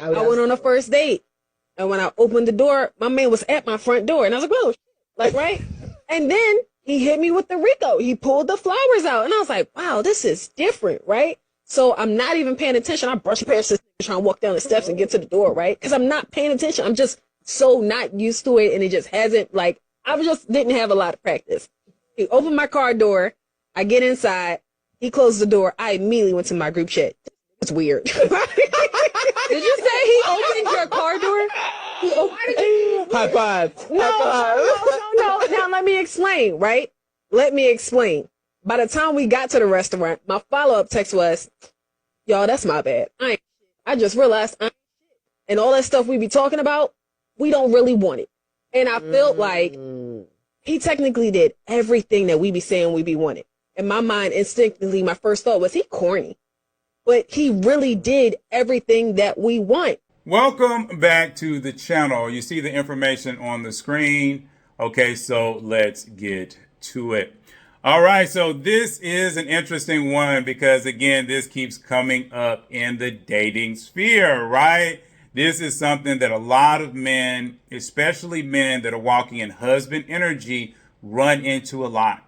I went on a first date. And when I opened the door, my man was at my front door. And I was like, oh, like, right? And then he hit me with the Rico. He pulled the flowers out. And I was like, wow, this is different, right? So I'm not even paying attention. I brush past this trying to walk down the steps and get to the door, right? Because I'm not paying attention. I'm just so not used to it. And it just hasn't, like, I just didn't have a lot of practice. He opened my car door. I get inside. He closed the door. I immediately went to my group chat. It's weird. Did you say he opened your car door? High five. No. Now let me explain, right? Let me explain. By the time we got to the restaurant, my follow-up text was, y'all, that's my bad. I just realized and all that stuff we be talking about, we don't really want it. And I felt like he technically did everything that we be saying we be wanting. In my mind, instinctively, my first thought was he corny. But he really did everything that we want. Welcome back to the channel. You see the information on the screen. Okay, so let's get to it. All right, so this is an interesting one because, again, this keeps coming up in the dating sphere, right? This is something that a lot of men, especially men that are walking in husband energy, run into a lot.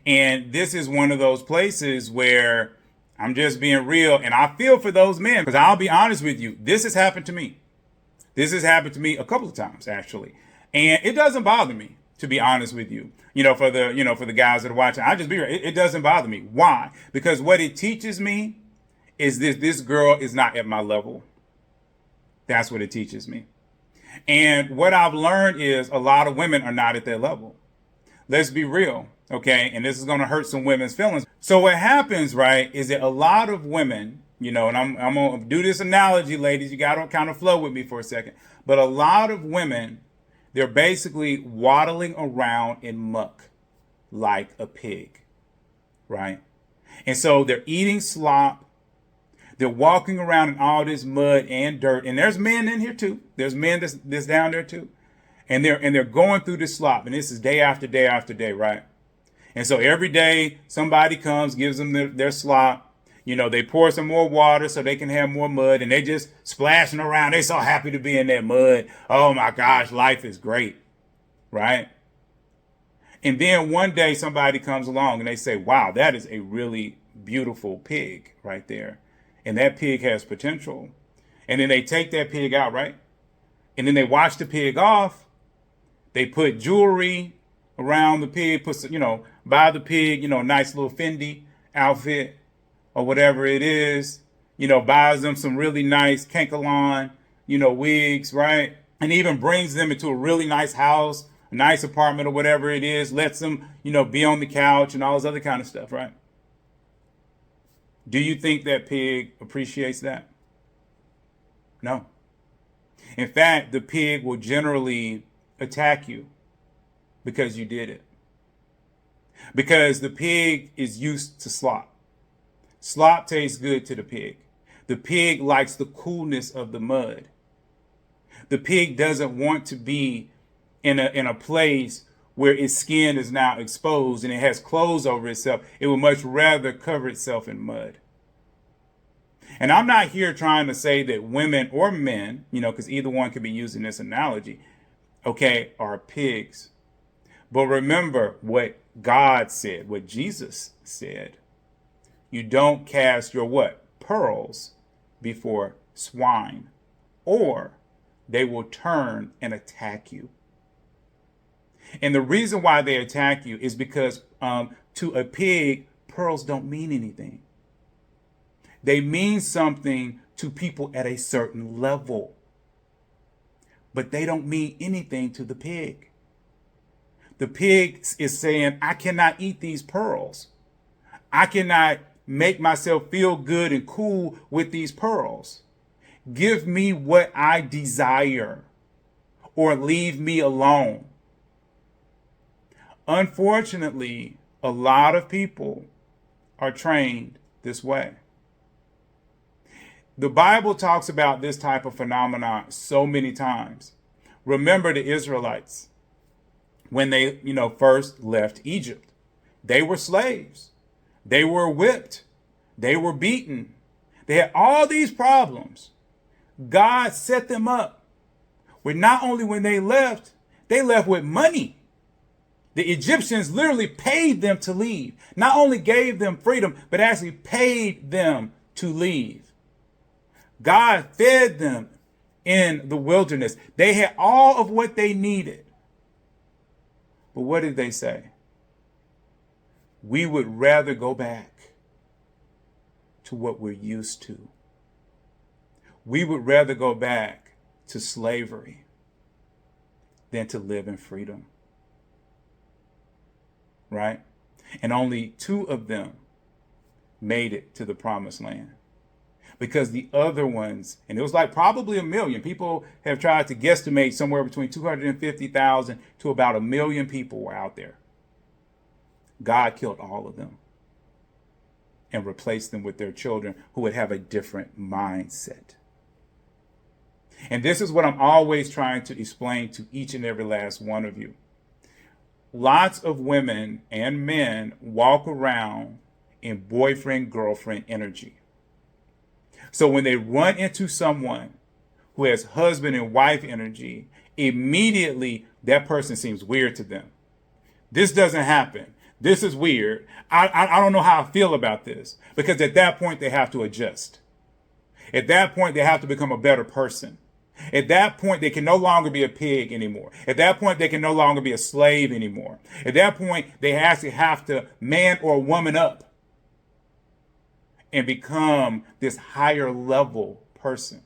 And this is one of those places where I'm just being real, and I feel for those men, because I'll be honest with you, this has happened to me. This has happened to me a couple of times, actually. And it doesn't bother me, to be honest with you. For the guys that are watching, I just be real. It doesn't bother me. Why? Because what it teaches me is this girl is not at my level. That's what it teaches me. And what I've learned is a lot of women are not at their level. Let's be real. Okay, and this is going to hurt some women's feelings. So what happens, right, is that a lot of women, and I'm going to do this analogy, ladies. You got to kind of flow with me for a second. But a lot of women, they're basically waddling around in muck like a pig, right? And so they're eating slop. They're walking around in all this mud and dirt. And there's men in here, too. There's men that's down there, too. And they're going through this slop. And this is day after day after day, right? And so every day somebody comes, gives them their slop. They pour some more water so they can have more mud, and they just splashing around. They're so happy to be in that mud. Oh my gosh, life is great, right? And then one day somebody comes along and they say, wow, that is a really beautiful pig right there. And that pig has potential. And then they take that pig out, right? And then they wash the pig off. They put jewelry around the pig, buy the pig, a nice little Fendi outfit or whatever it is, buys them some really nice Kankalon, wigs, right? And even brings them into a really nice house, a nice apartment or whatever it is, lets them, be on the couch and all this other kind of stuff, right? Do you think that pig appreciates that? No. In fact, the pig will generally attack you because you did it. Because the pig is used to slop. Slop tastes good to the pig. The pig likes the coolness of the mud. The pig doesn't want to be in a place where its skin is now exposed and it has clothes over itself. It would much rather cover itself in mud. And I'm not here trying to say that women or men, because either one could be used in this analogy, okay, are pigs. But remember what God said, what Jesus said. You don't cast your what? Pearls before swine, or they will turn and attack you. And the reason why they attack you is because to a pig, pearls don't mean anything. They mean something to people at a certain level, but they don't mean anything to the pig. The pig is saying, I cannot eat these pearls. I cannot make myself feel good and cool with these pearls. Give me what I desire or leave me alone. Unfortunately, a lot of people are trained this way. The Bible talks about this type of phenomenon so many times. Remember the Israelites when they, first left Egypt. They were slaves. They were whipped. They were beaten. They had all these problems. God set them up where not only when they left with money. The Egyptians literally paid them to leave. Not only gave them freedom, but actually paid them to leave. God fed them in the wilderness. They had all of what they needed. But what did they say? We would rather go back to what we're used to. We would rather go back to slavery than to live in freedom. Right? And only 2 of them made it to the promised land. Because the other ones, and it was like probably 1 million. People have tried to guesstimate somewhere between 250,000 to about 1 million people were out there. God killed all of them and replaced them with their children who would have a different mindset. And this is what I'm always trying to explain to each and every last one of you. Lots of women and men walk around in boyfriend-girlfriend energy. So when they run into someone who has husband and wife energy, immediately that person seems weird to them. This doesn't happen. This is weird. I don't know how I feel about this. Because at that point, they have to adjust. At that point, they have to become a better person. At that point, they can no longer be a pig anymore. At that point, they can no longer be a slave anymore. At that point, they actually have to man or woman up and become this higher level person.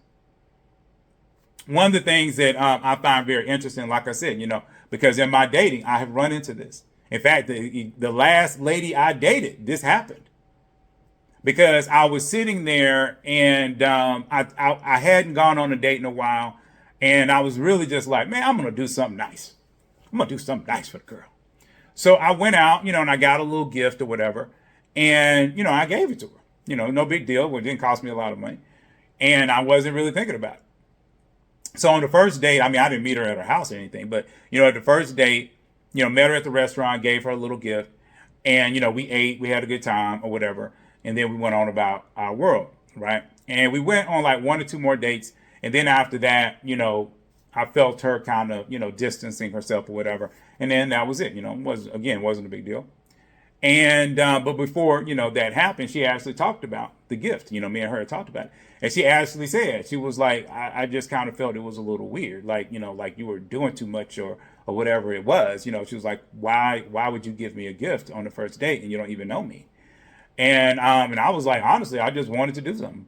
One of the things that I find very interesting, like I said, because in my dating, I have run into this. In fact, the last lady I dated, this happened. Because I was sitting there and I hadn't gone on a date in a while. And I was really just like, man, I'm going to do something nice. I'm going to do something nice for the girl. So I went out, and I got a little gift or whatever. And, I gave it to her. No big deal. It didn't cost me a lot of money. And I wasn't really thinking about it. So on the first date, I didn't meet her at her house or anything. But, at the first date, met her at the restaurant, gave her a little gift. And, we ate, we had a good time or whatever. And then we went on about our world, right? And we went on like 1 or 2 more dates. And then after that, I felt her kind of, distancing herself or whatever. And then that was it, wasn't a big deal. And, but before, that happened, she actually talked about the gift, me and her had talked about it. And she actually said, she was like, I just kind of felt it was a little weird. Like, like you were doing too much or whatever it was, she was like, why would you give me a gift on the first date and you don't even know me? And I was like, honestly, I just wanted to do something,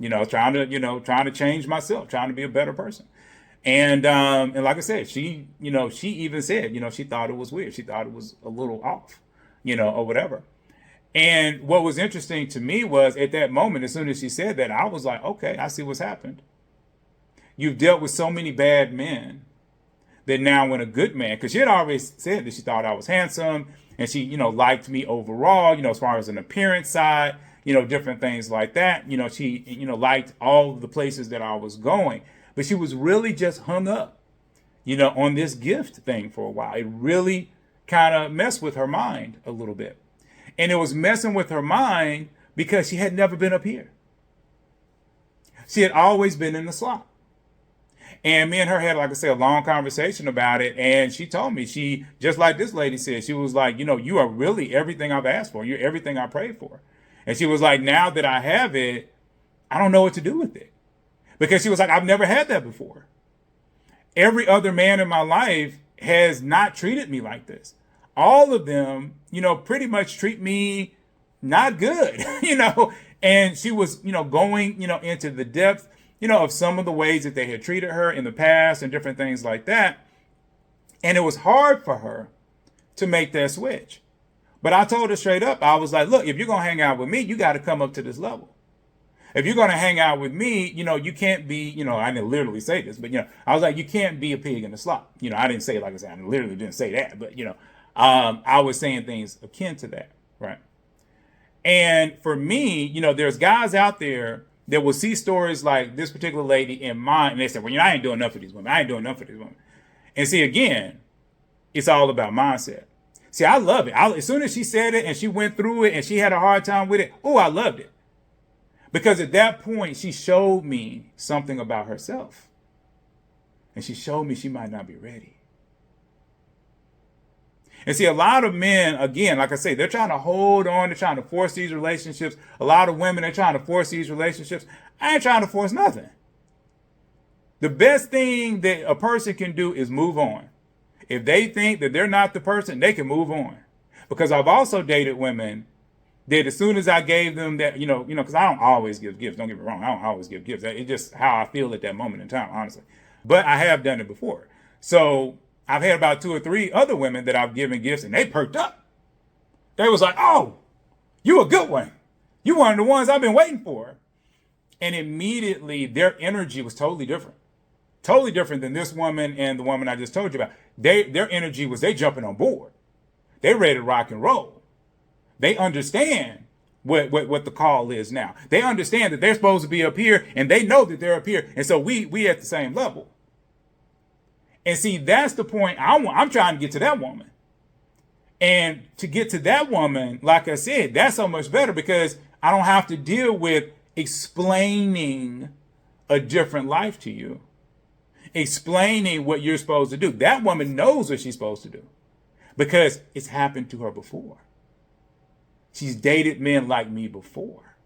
trying to change myself, trying to be a better person. And like I said, she even said, she thought it was weird. She thought it was a little off, or whatever. And what was interesting to me was at that moment, as soon as she said that, I was like, okay, I see what's happened. You've dealt with so many bad men that now when a good man, because she had already said that she thought I was handsome and she, liked me overall, as far as an appearance side, different things like that. She, liked all the places that I was going, but she was really just hung up, on this gift thing for a while. It really kind of messed with her mind a little bit. And it was messing with her mind because she had never been up here. She had always been in the slop. And me and her had, like I said, a long conversation about it. And she told me, she, just like this lady said, she was like, you are really everything I've asked for. You're everything I prayed for. And she was like, now that I have it, I don't know what to do with it. Because she was like, I've never had that before. Every other man in my life has not treated me like this. All of them, pretty much treat me not good, and she was, going, into the depth, of some of the ways that they had treated her in the past and different things like that. And it was hard for her to make that switch. But I told her straight up, I was like, look, if you're going to hang out with me, you got to come up to this level. If you're going to hang out with me, you can't be, I didn't literally say this, but, I was like, you can't be a pig in the slop. I didn't say it like I said, I literally didn't say that, but, I was saying things akin to that, right? And for me, there's guys out there that will see stories like this particular lady in mine, and they say, well, I ain't doing enough for these women. I ain't doing enough for these women. And see, again, it's all about mindset. See, I love it. As soon as she said it and she went through it and she had a hard time with it, I loved it. Because at that point, she showed me something about herself. And she showed me she might not be ready. And see, a lot of men, again, like I say, they're trying to hold on. They're trying to force these relationships. A lot of women, they're trying to force these relationships. I ain't trying to force nothing. The best thing that a person can do is move on. If they think that they're not the person, they can move on. Because I've also dated women that as soon as I gave them that, because I don't always give gifts. Don't get me wrong. I don't always give gifts. It's just how I feel at that moment in time, honestly. But I have done it before. So I've had about 2 or 3 other women that I've given gifts and they perked up. They was like, oh, you a good one. You one of the ones I've been waiting for. And immediately their energy was totally different. Totally different than this woman and the woman I just told you about. Their energy was they jumping on board. They ready to rock and roll. They understand what the call is now. They understand that they're supposed to be up here and they know that they're up here. And so we at the same level. And see, that's the point I'm trying to get to that woman. And to get to that woman, like I said, that's so much better because I don't have to deal with explaining a different life to you. Explaining what you're supposed to do. That woman knows what she's supposed to do because it's happened to her before. She's dated men like me before.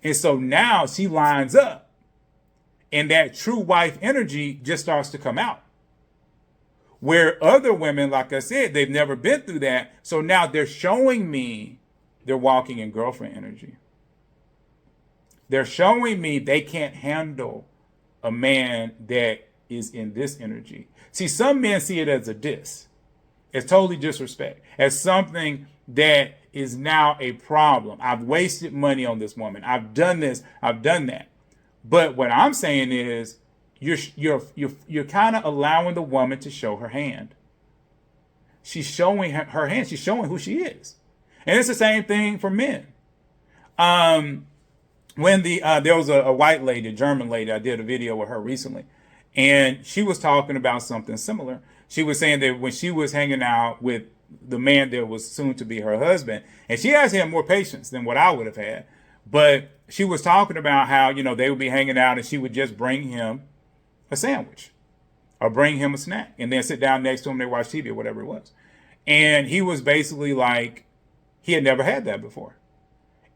And so now she lines up and that true wife energy just starts to come out. Where other women, like I said, they've never been through that. So now they're showing me they're walking in girlfriend energy. They're showing me they can't handle a man that is in this energy. See, some men see it as a diss. It's totally disrespect. As something that is now a problem. I've wasted money on this woman. I've done this. I've done that. But what I'm saying is you're kind of allowing the woman to show her hand. She's showing her hand. She's showing who she is. And it's the same thing for men. When there was a white lady, a German lady, I did a video with her recently, and she was talking about something similar. She was saying that when she was hanging out with the man that was soon to be her husband, and she actually had more patience than what I would have had, but she was talking about how, they would be hanging out and she would just bring him a sandwich or bring him a snack and then sit down next to him, they watch TV or whatever it was. And he was basically like, he had never had that before.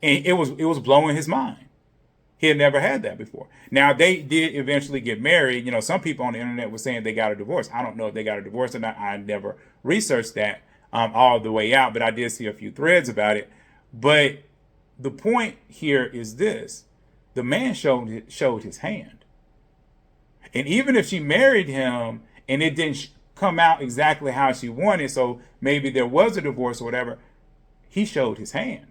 And it was blowing his mind. He had never had that before. Now, they did eventually get married. Some people on the internet were saying they got a divorce. I don't know if they got a divorce or not. I never researched that all the way out, but I did see a few threads about it. But the point here is this. The man showed his hand. And even if she married him and it didn't come out exactly how she wanted, so maybe there was a divorce or whatever, he showed his hand.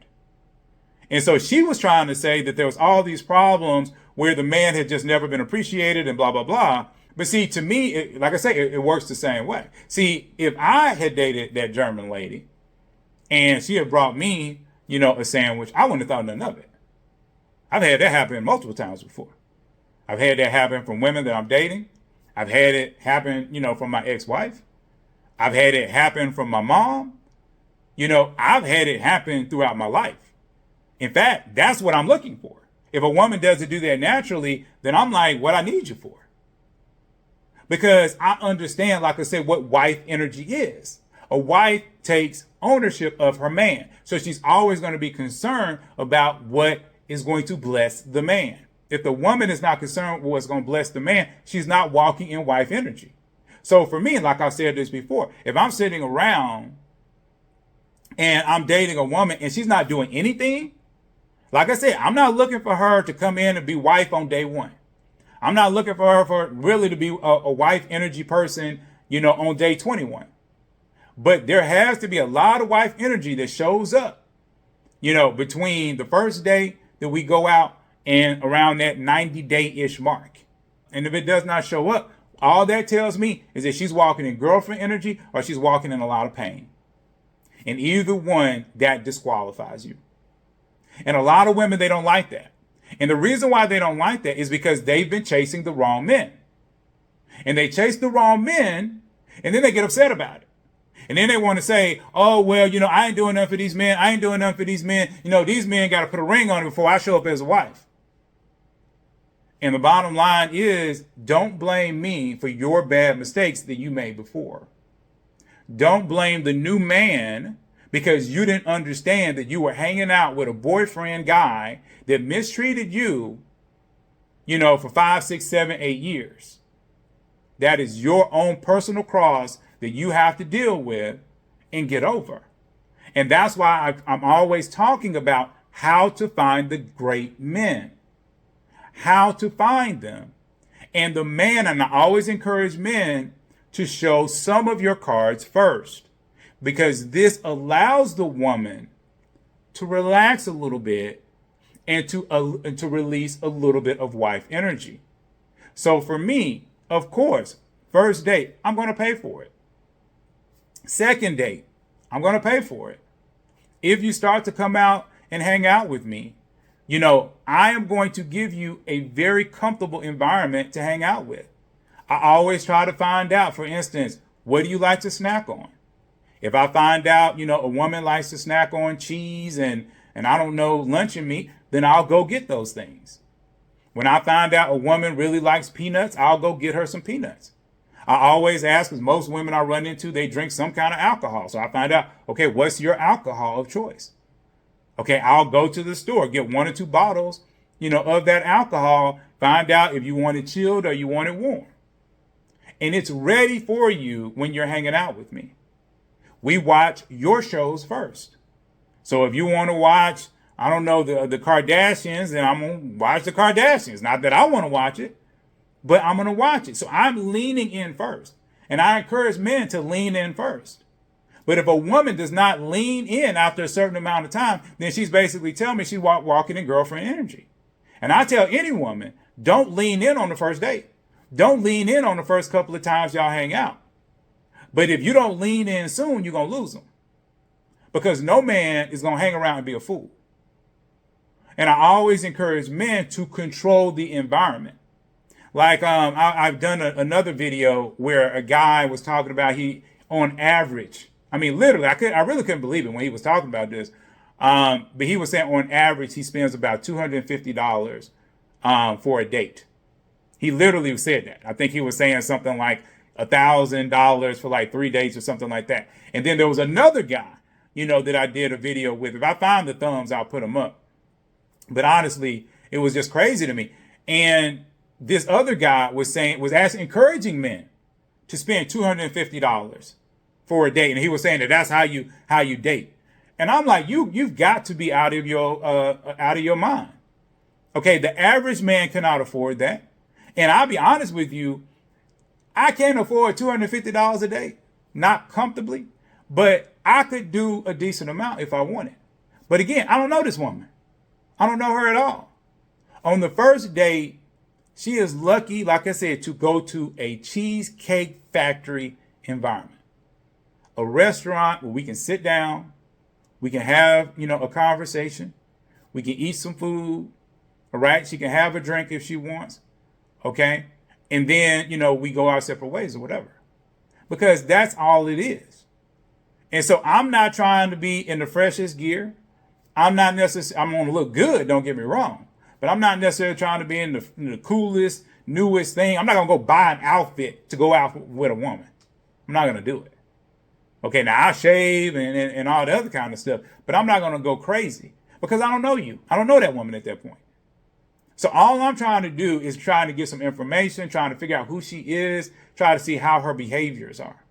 And so she was trying to say that there was all these problems where the man had just never been appreciated and blah, blah, blah. But see, to me, like I say, it works the same way. See, if I had dated that German lady and she had brought me, a sandwich, I wouldn't have thought nothing of it. I've had that happen multiple times before. I've had that happen from women that I'm dating. I've had it happen, from my ex-wife. I've had it happen from my mom. I've had it happen throughout my life. In fact, that's what I'm looking for. If a woman doesn't do that naturally, then I'm like, what I need you for? Because I understand, like I said, what wife energy is. A wife takes ownership of her man. So she's always going to be concerned about what is going to bless the man. If the woman is not concerned with what's going to bless the man, she's not walking in wife energy. So for me, like I've said this before, if I'm sitting around and I'm dating a woman and she's not doing anything, like I said, I'm not looking for her to come in and be wife on day one. I'm not looking for her for really to be a wife energy person, on day 21. But there has to be a lot of wife energy that shows up, between the first day that we go out and around that 90-day-ish mark. And if it does not show up, all that tells me is that she's walking in girlfriend energy or she's walking in a lot of pain. And either one, that disqualifies you. And a lot of women, they don't like that. And the reason why they don't like that is because they've been chasing the wrong men. And they chase the wrong men, and then they get upset about it. And then they want to say, oh, well, I ain't doing nothing for these men. I ain't doing nothing for these men. These men got to put a ring on it before I show up as a wife. And the bottom line is, don't blame me for your bad mistakes that you made before. Don't blame the new man because you didn't understand that you were hanging out with a boyfriend guy that mistreated you, for 5, 6, 7, 8 years. That is your own personal cross that you have to deal with and get over. And that's why I'm always talking about how to find the great men, how to find them. And I always encourage men to show some of your cards first, because this allows the woman to relax a little bit and to release a little bit of wife energy. So for me, of course, first date, I'm going to pay for it. Second date, I'm going to pay for it. If you start to come out and hang out with me, I am going to give you a very comfortable environment to hang out with. I always try to find out, for instance, what do you like to snack on? If I find out, a woman likes to snack on cheese and I don't know, luncheon meat, then I'll go get those things. When I find out a woman really likes peanuts, I'll go get her some peanuts. I always ask, because most women I run into, they drink some kind of alcohol. So I find out, okay, what's your alcohol of choice? Okay, I'll go to the store, get 1 or 2 bottles, of that alcohol, find out if you want it chilled or you want it warm. And it's ready for you when you're hanging out with me. We watch your shows first. So if you want to watch, I don't know, the Kardashians, then I'm going to watch the Kardashians. Not that I want to watch it, but I'm going to watch it. So I'm leaning in first. And I encourage men to lean in first. But if a woman does not lean in after a certain amount of time, then she's basically telling me she's walking in girlfriend energy. And I tell any woman, don't lean in on the first date. Don't lean in on the first couple of times y'all hang out. But if you don't lean in soon, you're going to lose them. Because no man is going to hang around and be a fool. And I always encourage men to control the environment. Like I've done another video where a guy was talking about on average, literally, I really couldn't believe it when he was talking about this. But he was saying on average, he spends about $250 for a date. He literally said that. I think he was saying something like $1,000 for like 3 dates or something like that. And then there was another guy, that I did a video with. If I find the thumbs, I'll put them up. But honestly, it was just crazy to me. And this other guy was encouraging men to spend $250 for a date. And he was saying that's how you date. And I'm like, you've got to be out of your mind. Okay, the average man cannot afford that. And I'll be honest with you, I can't afford $250 a day, not comfortably, but I could do a decent amount if I wanted. But again, I don't know this woman. I don't know her at all. On the first date, she is lucky, like I said, to go to a cheesecake factory environment, a restaurant where we can sit down, we can have, a conversation, we can eat some food, all right? She can have a drink if she wants. Okay. And then, we go our separate ways or whatever, because that's all it is. And so I'm not trying to be in the freshest gear. I'm not necessarily, I'm going to look good. Don't get me wrong, but I'm not necessarily trying to be in the coolest, newest thing. I'm not going to go buy an outfit to go out with a woman. I'm not going to do it. Okay. Now I shave and all the other kind of stuff, but I'm not going to go crazy because I don't know you. I don't know that woman at that point. So all I'm trying to do is trying to get some information, trying to figure out who she is, try to see how her behaviors are.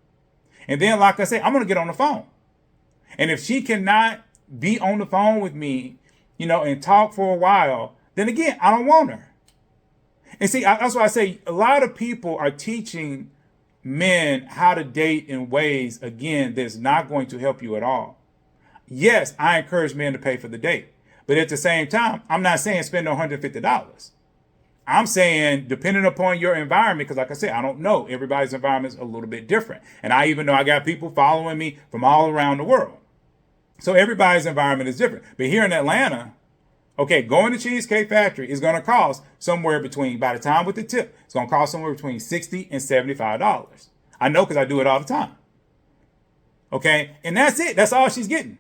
And then, like I said, I'm going to get on the phone. And if she cannot be on the phone with me, and talk for a while, then again, I don't want her. And see, that's why I say a lot of people are teaching men how to date in ways, again, that's not going to help you at all. Yes, I encourage men to pay for the date. But at the same time, I'm not saying spend $150. I'm saying depending upon your environment, because like I said, I don't know. Everybody's environment is a little bit different. And I even know I got people following me from all around the world. So everybody's environment is different. But here in Atlanta, okay, going to Cheesecake Factory is going to cost somewhere between, by the time with the tip, it's going to cost somewhere between $60 and $75. I know because I do it all the time. Okay. And that's it. That's all she's getting.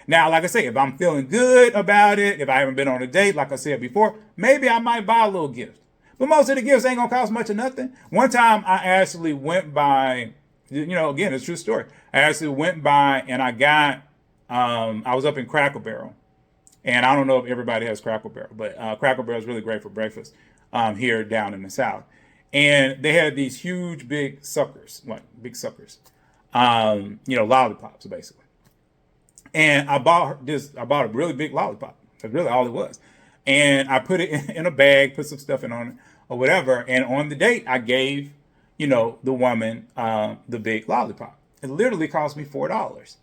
Now, like I say, if I'm feeling good about it, if I haven't been on a date, like I said before, maybe I might buy a little gift. But most of the gifts ain't going to cost much or nothing. One time I actually went by, again, it's a true story. I actually went by and I got, I was up in Cracker Barrel. And I don't know if everybody has Cracker Barrel, but Cracker Barrel is really great for breakfast here down in the South. And they had these huge, big suckers, lollipops, basically. And I bought a really big lollipop. That's really all it was. And I put it in a bag, put some stuff in on it or whatever. And on the date, I gave, the woman the big lollipop. It literally cost me $4.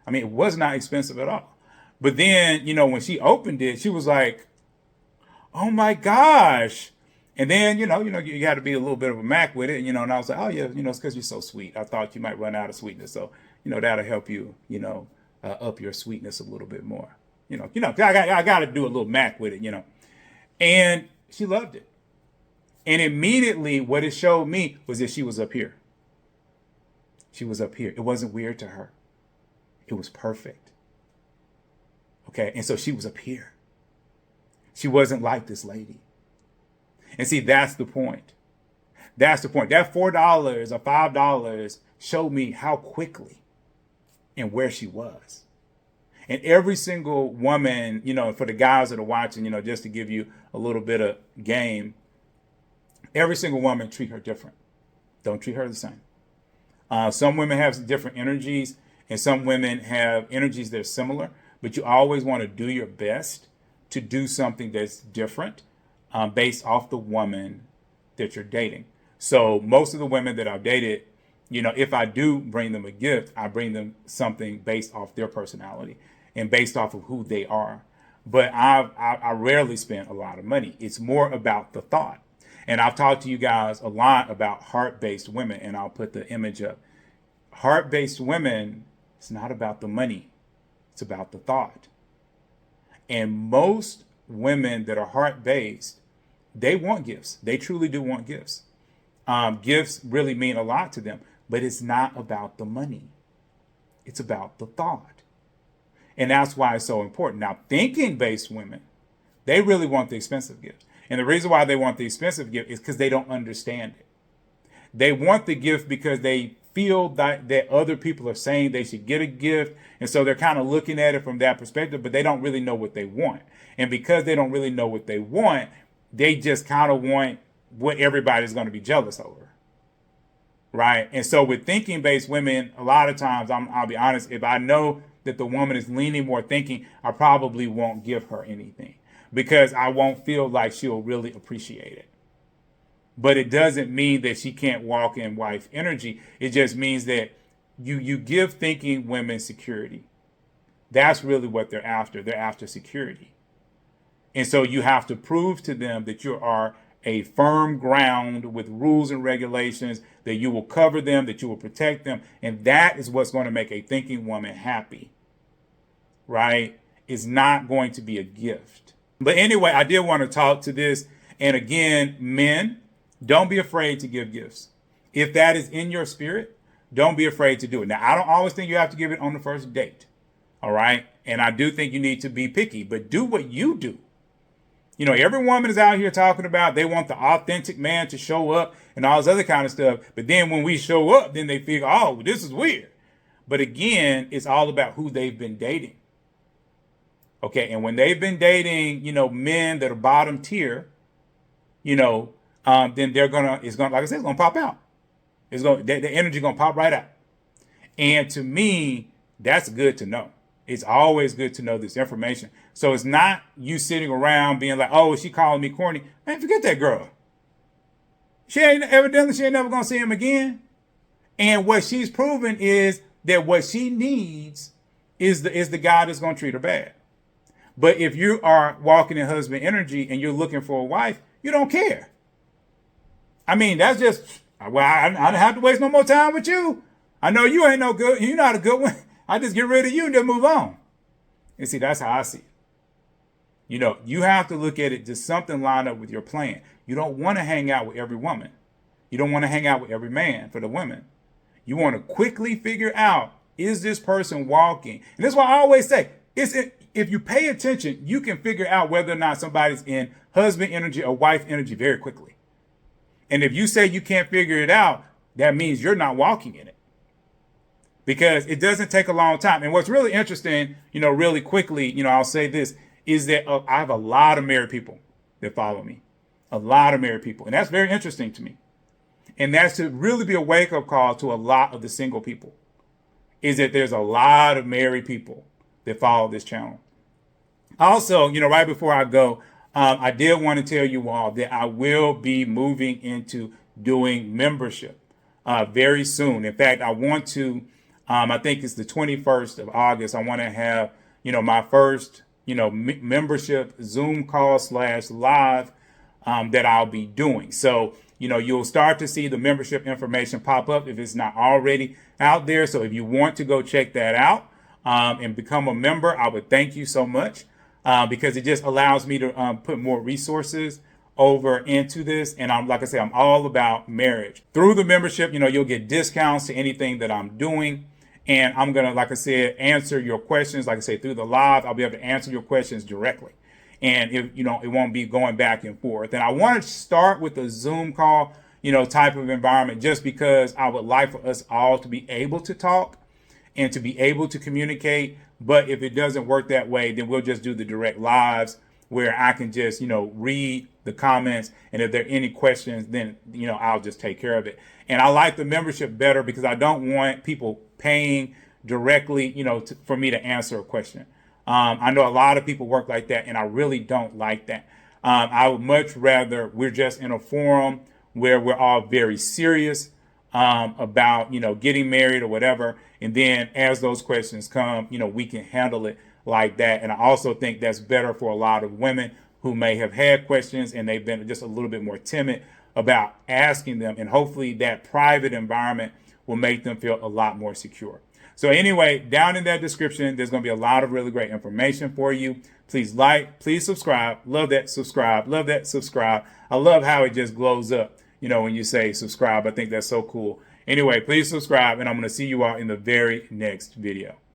I mean, it was not expensive at all. But then, when she opened it, she was like, oh my gosh. And then, you got to be a little bit of a Mac with it, and I was like, oh yeah, it's because you're so sweet. I thought you might run out of sweetness. So, that'll help you, up your sweetness a little bit more. I got to do a little Mac with it, And she loved it. And immediately what it showed me was that she was up here. She was up here. It wasn't weird to her. It was perfect. Okay, and so she was up here. She wasn't like this lady. And see, that's the point. That's the point. That $4 or $5 showed me how quickly and where she was. And every single woman, for the guys that are watching, just to give you a little bit of game, every single woman treat her different. Don't treat her the same. Some women have different energies, and some women have energies that are similar. But you always want to do your best to do something that's different based off the woman that you're dating. So most of the women that I've dated, if I do bring them a gift, I bring them something based off their personality and based off of who they are. But I rarely spend a lot of money. It's more about the thought. And I've talked to you guys a lot about heart-based women, and I'll put the image up. Heart-based women, it's not about the money. It's about the thought. And most women that are heart-based, they want gifts. They truly do want gifts. Gifts really mean a lot to them, but it's not about the money. It's about the thought. And that's why it's so important. Now, thinking-based women, they really want the expensive gifts. And the reason why they want the expensive gift is because they don't understand it. They want the gift because they feel that other people are saying they should get a gift. And so they're kind of looking at it from that perspective, but they don't really know what they want. And because they don't really know what they want, they just kind of want what everybody's going to be jealous over. Right. And so with thinking-based women, a lot of times, I'll be honest, if I know that the woman is leaning more thinking, I probably won't give her anything because I won't feel like she'll really appreciate it. But it doesn't mean that she can't walk in wife energy. It just means that you give thinking women security. That's really what they're after. They're after security. And so you have to prove to them that you are a firm ground with rules and regulations, that you will cover them, that you will protect them. And that is what's going to make a thinking woman happy. Right? It's not going to be a gift. But anyway, I did want to talk to this. And again, men, don't be afraid to give gifts. If that is in your spirit, don't be afraid to do it. Now, I don't always think you have to give it on the first date. All right. And I do think you need to be picky, but do what you do. Every woman is out here talking about they want the authentic man to show up and all this other kind of stuff. But then when we show up, then they figure, oh, this is weird. But again, it's all about who they've been dating. Okay. And when they've been dating, men that are bottom tier, then it's gonna, like I said, it's gonna pop out. The energy gonna pop right out. And to me, that's good to know. It's always good to know this information. So it's not you sitting around being like, oh, is she calling me corny? Man, forget that girl. She ain't never gonna see him again. And what she's proven is that what she needs is the guy that's gonna treat her bad. But if you are walking in husband energy and you're looking for a wife, you don't care. I mean, that's just, well, I don't have to waste no more time with you. I know you ain't no good. You're not a good one. I just get rid of you and then move on. And see, that's how I see it. You have to look at it, does something line up with your plan? You don't want to hang out with every woman. You don't want to hang out with every man for the women. You want to quickly figure out, is this person walking? And that's why I always say, if you pay attention, you can figure out whether or not somebody's in husband energy or wife energy very quickly. And if you say you can't figure it out, that means you're not walking in it. Because it doesn't take a long time. And what's really interesting, really quickly, I'll say this, is that I have a lot of married people that follow me. A lot of married people. And that's very interesting to me. And that's to really be a wake-up call to a lot of the single people. Is that there's a lot of married people that follow this channel. Also, right before I go, I did want to tell you all that I will be moving into doing membership very soon. In fact, I want to, I think it's the 21st of August. I want to have, my first, membership Zoom call / live that I'll be doing. So, you'll start to see the membership information pop up if it's not already out there. So if you want to go check that out and become a member, I would thank you so much because it just allows me to put more resources over into this. And like I said, I'm all about marriage. Through the membership, you'll get discounts to anything that I'm doing. And I'm going to, like I said, answer your questions. Like I said, through the live, I'll be able to answer your questions directly. And it won't be going back and forth. And I want to start with a Zoom call, type of environment, just because I would like for us all to be able to talk and to be able to communicate. But if it doesn't work that way, then we'll just do the direct lives where I can just, read the comments. And if there are any questions, then, I'll just take care of it. And I like the membership better because I don't want people paying directly, for me to answer a question. I know a lot of people work like that, and I really don't like that. I would much rather we're just in a forum where we're all very serious about, getting married or whatever. And then as those questions come, we can handle it like that. And I also think that's better for a lot of women who may have had questions and they've been just a little bit more timid about asking them. And hopefully that private environment will make them feel a lot more secure. So anyway, down in that description, there's going to be a lot of really great information for you. Please like, please subscribe. Love that subscribe. Love that subscribe. I love how it just glows up, when you say subscribe. I think that's so cool. Anyway, please subscribe, and I'm going to see you all in the very next video.